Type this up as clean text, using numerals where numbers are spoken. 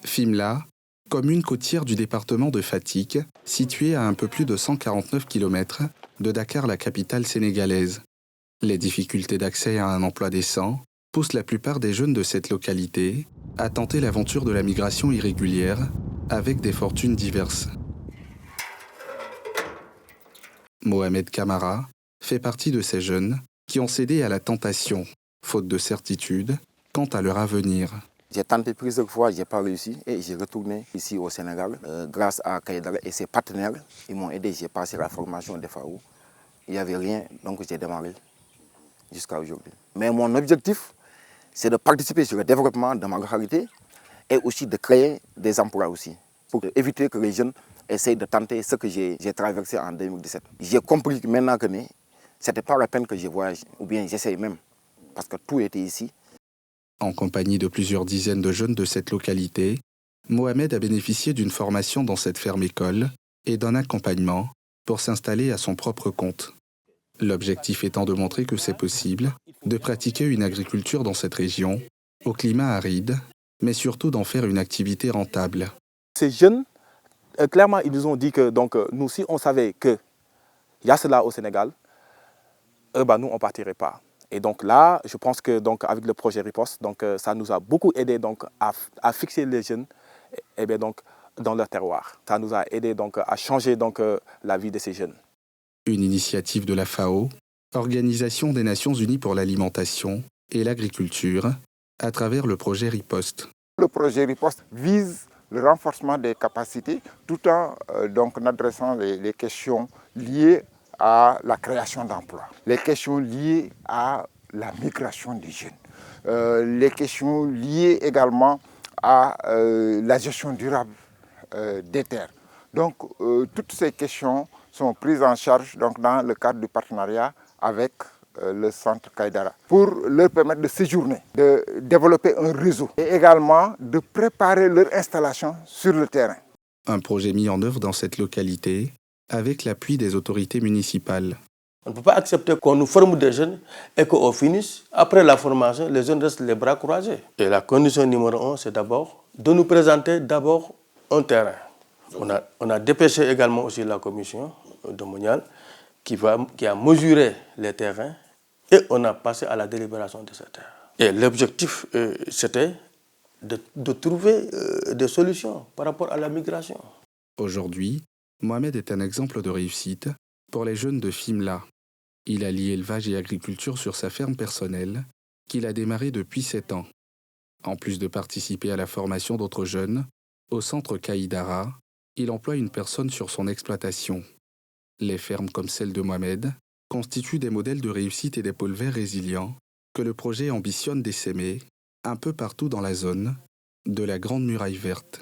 Fimela, commune côtière du département de Fatick, située à un peu plus de 149 km de Dakar, la capitale sénégalaise. Les difficultés d'accès à un emploi décent poussent la plupart des jeunes de cette localité à tenter l'aventure de la migration irrégulière avec des fortunes diverses. Mohamed Kamara fait partie de ces jeunes qui ont cédé à la tentation, faute de certitude, quant à leur avenir. J'ai tenté plusieurs fois, je n'ai pas réussi et j'ai retourné ici au Sénégal grâce à Kaïdara et ses partenaires. Ils m'ont aidé, j'ai passé la formation de FAO. Il n'y avait rien, donc j'ai démarré jusqu'à aujourd'hui. Mais mon objectif, c'est de participer sur le développement de ma localité et aussi de créer des emplois aussi, pour éviter que les jeunes essayent de tenter ce que j'ai traversé en 2017. J'ai compris maintenant que ce n'était pas la peine que je voyage, ou bien j'essaye même, parce que tout était ici. En compagnie de plusieurs dizaines de jeunes de cette localité, Mohamed a bénéficié d'une formation dans cette ferme-école et d'un accompagnement pour s'installer à son propre compte. L'objectif étant de montrer que c'est possible de pratiquer une agriculture dans cette région, au climat aride, mais surtout d'en faire une activité rentable. Ces jeunes, clairement, ils nous ont dit que nous, si on savait qu'il y a cela au Sénégal, nous, on ne partirait pas. Et donc là, je pense que avec le projet Riposte, ça nous a beaucoup aidé à fixer les jeunes dans leur terroir. Ça nous a aidé à changer la vie de ces jeunes. Une initiative de la FAO, Organisation des Nations Unies pour l'alimentation et l'agriculture, à travers le projet Riposte. Le projet Riposte vise le renforcement des capacités tout en adressant les questions liées à la création d'emplois, les questions liées à la migration des jeunes, les questions liées également à la gestion durable des terres. Donc toutes ces questions sont prises en charge dans le cadre du partenariat avec le centre Kaïdara pour leur permettre de séjourner, de développer un réseau et également de préparer leur installation sur le terrain. Un projet mis en œuvre dans cette localité avec l'appui des autorités municipales. On ne peut pas accepter qu'on nous forme des jeunes et qu'au finish, après la formation, les jeunes restent les bras croisés. Et la condition numéro 1, c'est d'abord de nous présenter d'abord un terrain. On a dépêché également aussi la commission de Monial qui a mesuré les terrains et on a passé à la délibération de ces terrains. Et l'objectif, c'était de trouver des solutions par rapport à la migration. Aujourd'hui, Mohamed est un exemple de réussite pour les jeunes de Fimela. Il allie élevage et agriculture sur sa ferme personnelle qu'il a démarrée depuis 7 ans. En plus de participer à la formation d'autres jeunes, au centre Kaïdara, il emploie une personne sur son exploitation. Les fermes comme celle de Mohamed constituent des modèles de réussite et des pôles verts résilients que le projet ambitionne d'essaimer un peu partout dans la zone de la Grande Muraille Verte.